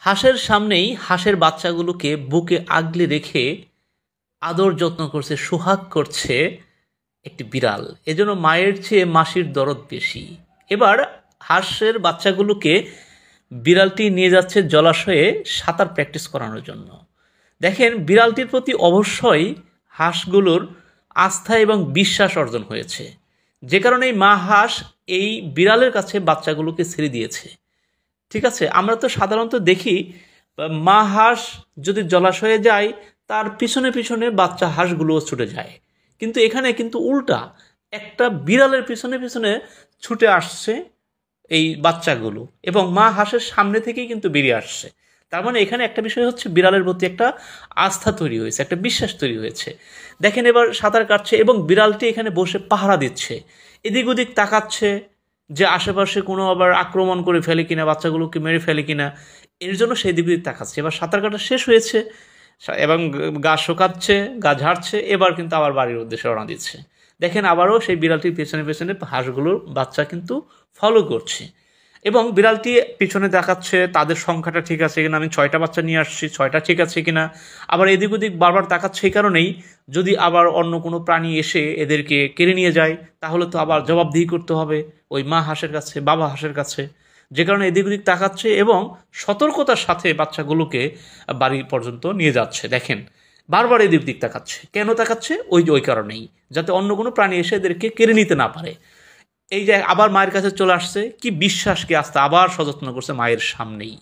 হাঁসের সামনেই হাঁসের বাচ্চাগুলোকে বুকে আগলে রেখে আদর যত্ন করছে, সোহাগ করছে একটি বিড়াল। এজন্য মায়ের চেয়ে মাসির দরদ বেশি। এবার হাঁসের বাচ্চাগুলোকে বিড়ালটি নিয়ে যাচ্ছে জলাশয়ে সাঁতার প্র্যাকটিস করানোর জন্য। দেখেন, বিড়ালটির প্রতি অবশ্যই হাঁসগুলোর আস্থা এবং বিশ্বাস অর্জন হয়েছে, যে কারণে মা হাঁস এই বিড়ালের কাছে বাচ্চাগুলোকে ছেড়ে দিয়েছে। ঠিক আছে, আমরা তো সাধারণত দেখি মা হাঁস যদি জলাশয়ে যায় তার পিছনে পিছনে বাচ্চা হাঁসগুলোও ছুটে যায়, কিন্তু এখানে কিন্তু উল্টা, একটা বিড়ালের পিছনে পিছনে ছুটে আসছে এই বাচ্চাগুলো এবং মা হাঁসের সামনে থেকেই কিন্তু বেরিয়ে আসছে। তার মানে এখানে একটা বিষয় হচ্ছে বিড়ালের প্রতি একটা আস্থা তৈরি হয়েছে, একটা বিশ্বাস তৈরি হয়েছে। দেখেন, এবার সাঁতার কাটছে এবং বিড়ালটি এখানে বসে পাহারা দিচ্ছে, এদিক ওদিক তাকাচ্ছে যে আশেপাশে কোনো আবার আক্রমণ করে ফেলে কিনা, বাচ্চাগুলোকে মেরে ফেলে কিনা, এর জন্য সেই দিক ওদিক তাকাচ্ছে। এবার সাঁতার কাটা শেষ হয়েছে এবং গা শুকাচ্ছে, গা ঝাড়ছে, এবার কিন্তু আবার বাড়ির উদ্দেশ্যে রওনা দিচ্ছে। দেখেন, আবারও সেই বিড়ালটির পেছনে পেছনে হাঁসগুলোর বাচ্চা কিন্তু ফলো করছে এবং বিড়ালটি পিছনে দেখাচ্ছে তাদের সংখ্যাটা ঠিক আছে কিনা, আমি 6টা বাচ্চা নিয়ে আসছি, 6টা ঠিক আছে কিনা। আবার এদিক ওদিক বারবার তাকাচ্ছে, এই কারণেই যদি আবার অন্য কোনো প্রাণী এসে এদেরকে কেড়ে নিয়ে যায় তাহলে তো আবার জবাবদিহি করতে হবে ওই মা হাঁসের কাছে, বাবা হাঁসের কাছে। যে কারণে এদিক ওদিক তাকাচ্ছে এবং সতর্কতার সাথে বাচ্চাগুলোকে বাড়ি পর্যন্ত নিয়ে যাচ্ছে। দেখেন, বারবার এদিক দিক তাকাচ্ছে। কেন তাকাচ্ছে? ওই কারণেই, যাতে অন্য কোনো প্রাণী এসে এদেরকে কেড়ে নিতে না পারে। এই যে আবার মায়ের কাছে চলে আসছে, কি বিশ্বাস, কি আস্থা, আবার সযত্ন করছে মায়ের সামনেই।